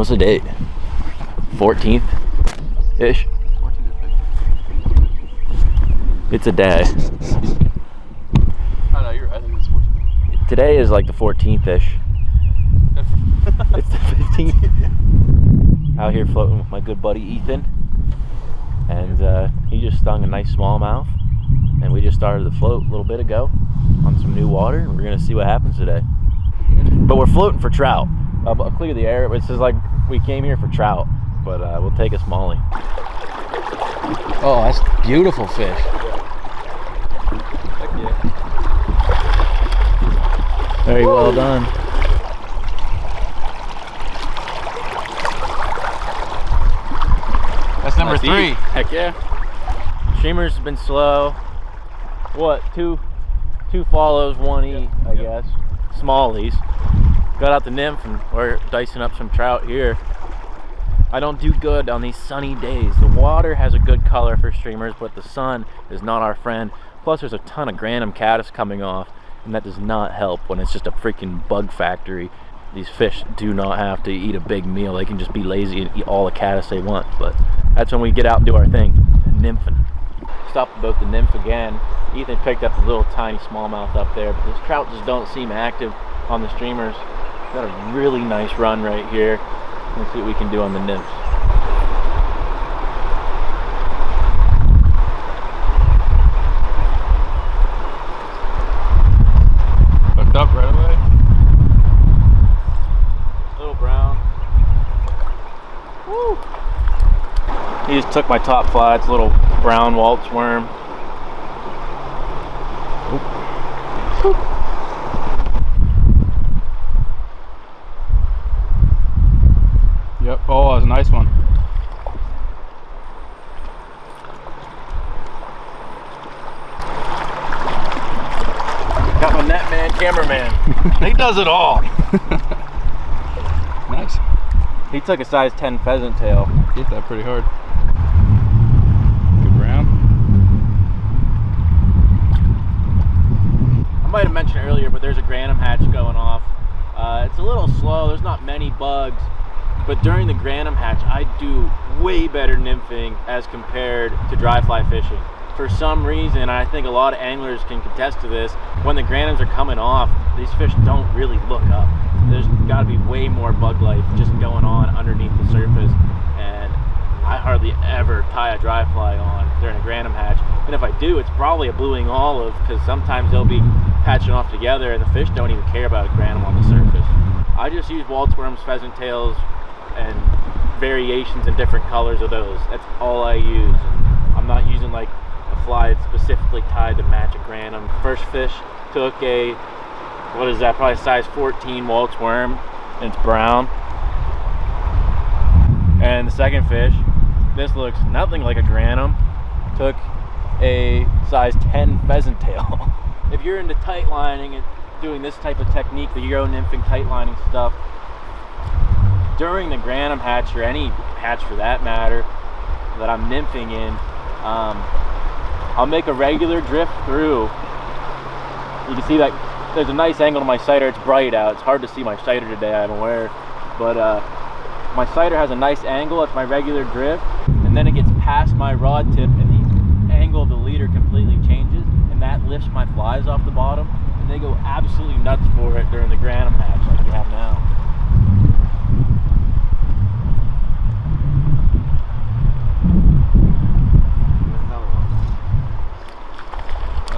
What's the date? 14th-ish? 14th. It's a day. Oh, no, I think it's 14th. Today is like the 14th-ish. It's the 15th. Out here floating with my good buddy Ethan. And he just stung a nice smallmouth. And we just started the float a little bit ago on some new water. And we're going to see what happens today. But we're floating for trout. I'll clear the air. It's just like we came here for trout. But we'll take a smallie. Oh, that's beautiful fish. Heck yeah. Very well done. That's number 3. Heck yeah. Streamer's been slow. What? Two follows, one eat, I guess. Smallies. Got out the nymph and we're dicing up some trout here. I don't do good on these sunny days. The water has a good color for streamers, but the sun is not our friend. Plus there's a ton of granum caddis coming off, and that does not help when it's just a freaking bug factory. These fish do not have to eat a big meal. They can just be lazy and eat all the caddis they want. But that's when we get out and do our thing, nymphing. Stopped about the nymph again. Ethan picked up a little tiny smallmouth up there, but these trout just don't seem active on the streamers. Got a really nice run right here. Let's see what we can do on the nymphs. Hooked up right away. Little brown. Woo! He just took my top fly. It's a little brown Waltz worm. Oop. Yep. Oh, that's a nice one. Got my net man, cameraman. He does it all. Nice. He took a size 10 pheasant tail. Hit that pretty hard. Good brown. I might have mentioned earlier, but there's a granum hatch going off. It's a little slow. There's not many bugs. But during the granum hatch, I do way better nymphing as compared to dry fly fishing. For some reason, I think a lot of anglers can contest to this, when the granums are coming off, these fish don't really look up. There's got to be way more bug life just going on underneath the surface, and I hardly ever tie a dry fly on during a granum hatch. And if I do, it's probably a blue wing olive, because sometimes they'll be hatching off together and the fish don't even care about a granum on the surface. I just use Waltz worms, pheasant tails, and variations in different colors of those. That's all I use. I'm not using like a fly that's specifically tied to match a granum. First fish took a, what is that, probably size 14 Waltz worm, and it's brown. And the second fish, this looks nothing like a granum, took a size 10 pheasant tail. If you're into tight lining and doing this type of technique, the EURO-NYMPHING tight lining stuff, during the granum hatch, or any hatch for that matter, that I'm nymphing in, I'll make a regular drift through. You can see that there's a nice angle to my sighter. It's bright out. It's hard to see my sighter today, I'm aware. But my sighter has a nice angle. That's my regular drift. And then it gets past my rod tip and the angle of the leader completely changes. And that lifts my flies off the bottom. And they go absolutely nuts for it during the granum hatch like we have now.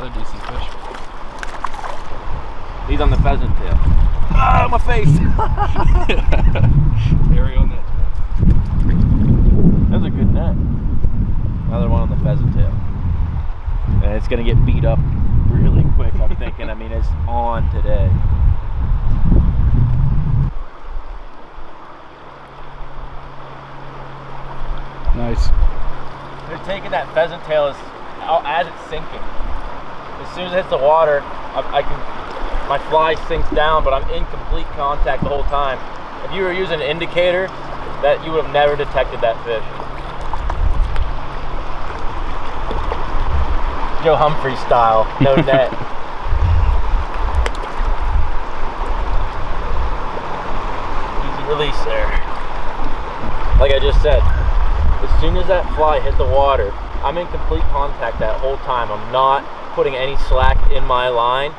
Decent fish. He's on the pheasant tail. Ah, my face! Hairy on that. That's a good net. Another one on the pheasant tail. And it's gonna get beat up really quick, I'm thinking. I mean, it's on today. Nice. They're taking that pheasant tail as it's sinking. As soon as it hits the water, my fly sinks down, but I'm in complete contact the whole time. If you were using an indicator, that you would have never detected that fish. Joe Humphrey style, no net. Easy release there. Like I just said, as soon as that fly hit the water, I'm in complete contact that whole time. I'm not putting any slack in my line.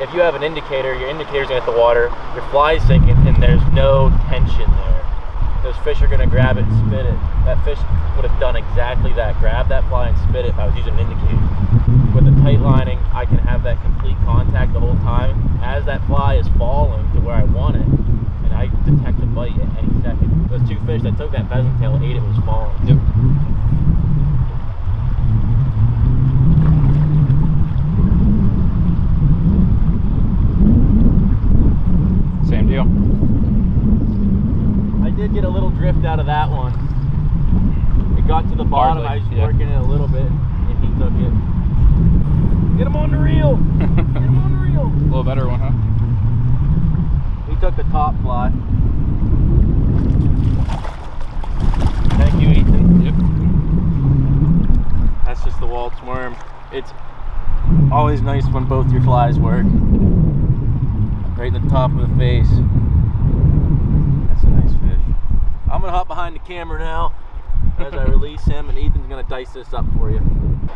If you have an indicator, your indicator's gonna hit the water, your fly's sinking, and there's no tension there. Those fish are gonna grab it and spit it. That fish would have done exactly that. Grab that fly and spit it if I was using an indicator. With the tight lining, I can have that complete contact the whole time as that fly is falling to where I want it, and I detect a bite at any second. Those two fish that took that pheasant tail ate it was falling. Yep. Same deal. I did get a little drift out of that one. It got to the bottom, Hardly, I was yeah. working it a little bit, and he took it. Get him on the reel! Get him on the reel! A little better one, huh? He took the top fly. Thank you, Ethan. Yep. That's just the Waltz worm. It's always nice when both your flies work. Right in the top of the face. That's a nice fish. I'm gonna hop behind the camera now as I release him, and Ethan's gonna dice this up for you.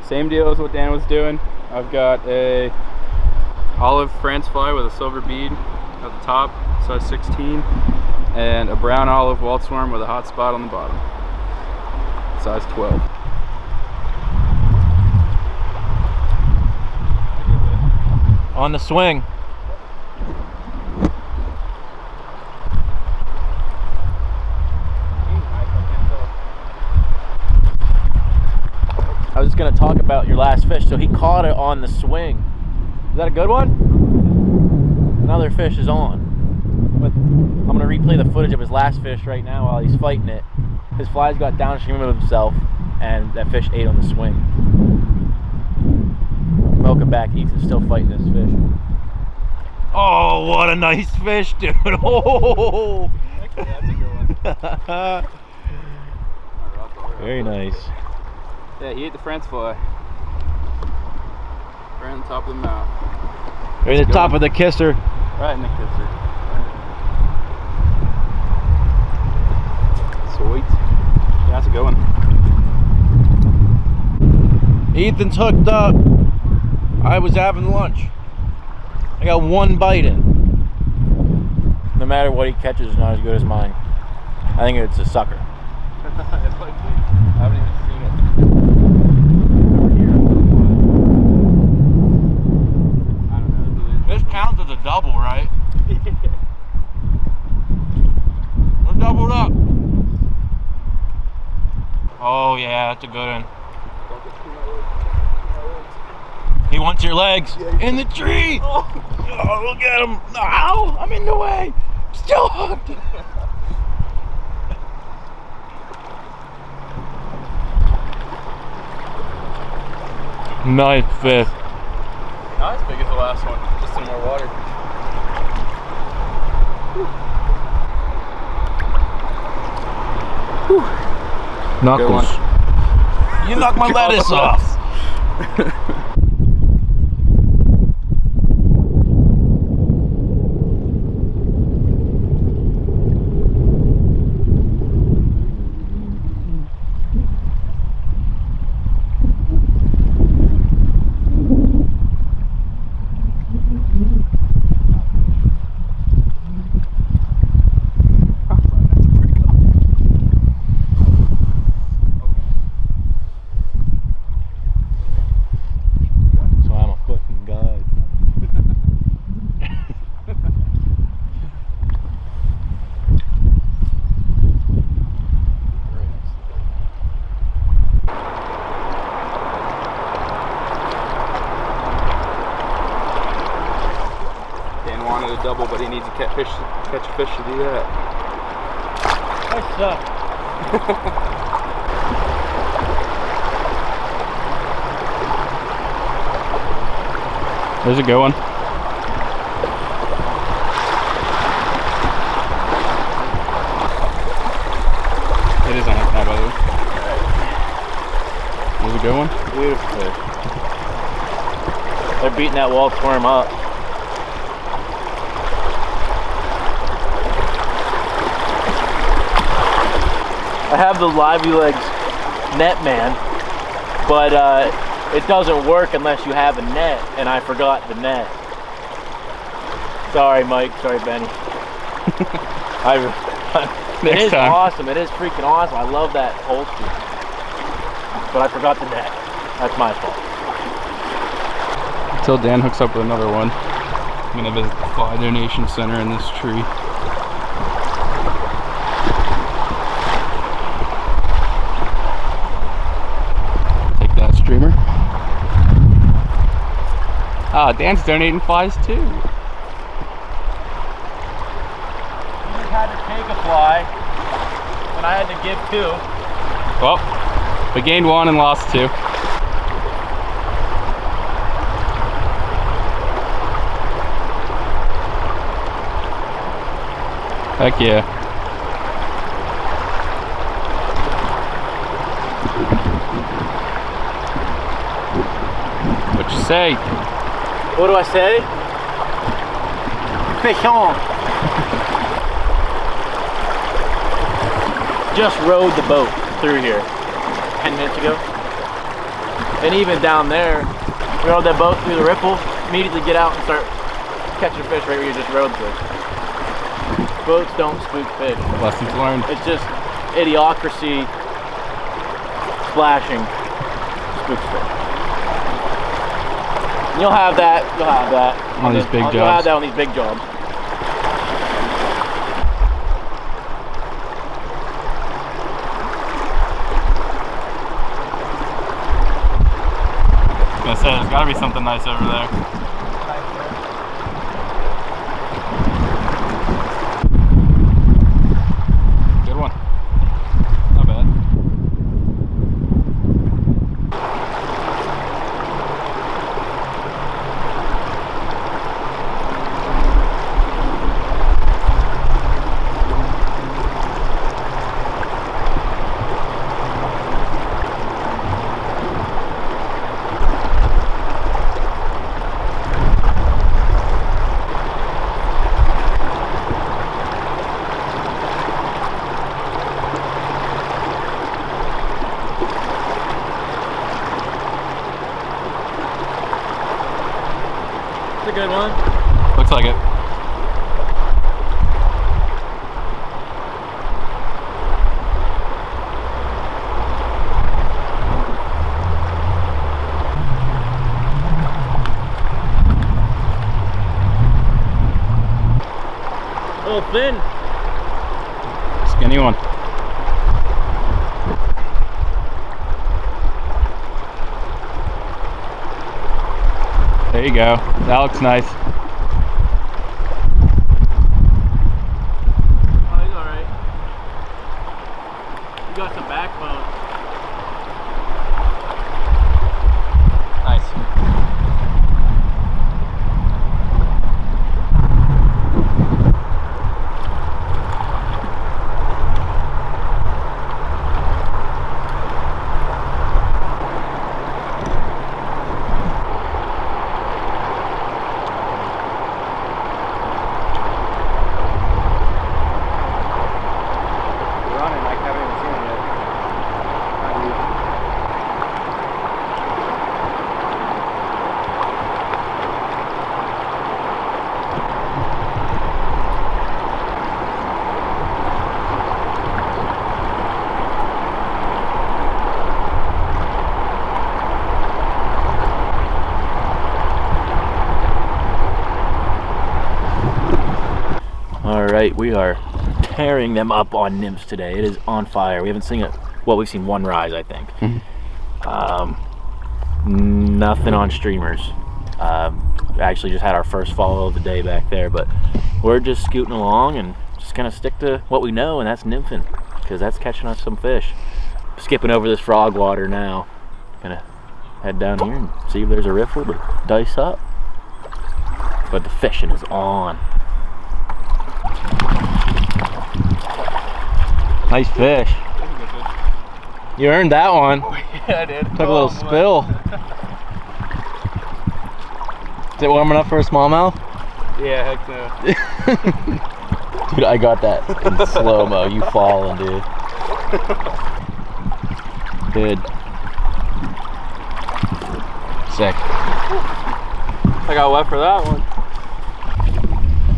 Same deal as what Dan was doing. I've got a olive France fly with a silver bead at the top, size 16, and a brown olive waltz worm with a hot spot on the bottom, size 12. On the swing. I was just going to talk about your last fish. So he caught it on the swing. Is that a good one? Another fish is on. But I'm going to replay the footage of his last fish right now while he's fighting it. His flies got downstream of himself, and that fish ate on the swing. Welcome back. Ethan's still fighting this fish. Oh, what a nice fish, dude. Oh! Actually, that's a good one. Very nice. Yeah, he ate the France fly. Right on the top of the mouth. Right at the top of the kisser. Right in the kisser. Sweet. Yeah, that's a good one. Ethan's hooked up. I was having lunch. I got one bite in. No matter what he catches, is not as good as mine. I think it's a sucker. I haven't even seen it. I don't know. This counts as a double, right? We're doubled up. Oh yeah, that's a good one. He wants your legs. Yeah, in the tree. Oh, look at him. Ow, I'm in the way. Still hooked. Nice fish. Not as big as the last one, just in more water. Knuckles. You knocked my lettuce off. Double, but he needs to catch a fish to do that. I suck. There's a good one. It is on it now, by the way. There's a good one. Beautiful fish. They're beating that Waltz worm up. I have the Lively Legs net man, but it doesn't work unless you have a net, and I forgot the net. Sorry, Mike. Sorry, Benny. It is awesome. It is freaking awesome. I love that holster, but I forgot the net. That's my fault. Until Dan hooks up with another one, I'm gonna visit the fly donation center in this tree. Take that, streamer. Ah, Dan's donating flies too. You just had to take a fly, and I had to give 2. Well, we gained 1 and lost 2. Heck yeah. What you say? What do I say? Fish on. Just rode the boat through here 10 minutes ago. And even down there, we rode that boat through the ripple, immediately get out and start catching fish right where you just rode through. Boats don't spook fish. Lessons learned. It's just idiocracy splashing spooks fish. You'll have that. You'll have that on these big jobs. You'll have that on these big jobs. I was gonna say, there's gotta be something nice over there. A good one. Looks like it. A little thin. Skinny one. There you go. That looks nice. Oh, he's alright. You got some backbone. Nice. Alright, we are tearing them up on nymphs today. It is on fire. We haven't seen it. Well, we've seen one rise, I think. Nothing on streamers. Actually just had our first follow of the day back there, but we're just scooting along and just gonna stick to what we know, and that's nymphing, because that's catching us some fish. Skipping over this frog water now. Gonna head down here and see if there's a riffle to dice up. But the fishing is on. Nice fish. You earned that one. Yeah, I did. Took a little spill. Is it warm enough for a smallmouth? Yeah, heck no. Dude, I got that in slow-mo. You falling, dude. Good. Sick. I got wet for that one.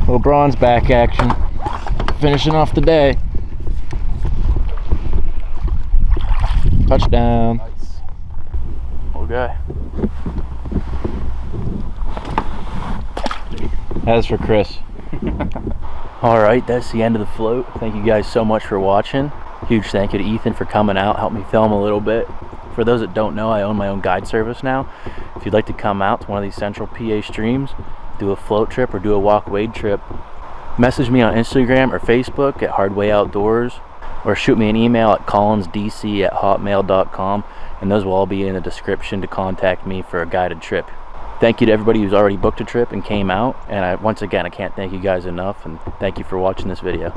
Little bronze back action. Finishing off the day. Touchdown. Nice. Okay. As for Chris. Alright, that's the end of the float. Thank you guys so much for watching. Huge thank you to Ethan for coming out, helped me film a little bit. For those that don't know, I own my own guide service now. If you'd like to come out to one of these central PA streams, do a float trip or do a walk wade trip, message me on Instagram or Facebook at Hardway Outdoors, or shoot me an email at collinsdc@hotmail.com, and those will all be in the description to contact me for a guided trip. Thank you to everybody who's already booked a trip and came out, and once again I can't thank you guys enough, and thank you for watching this video.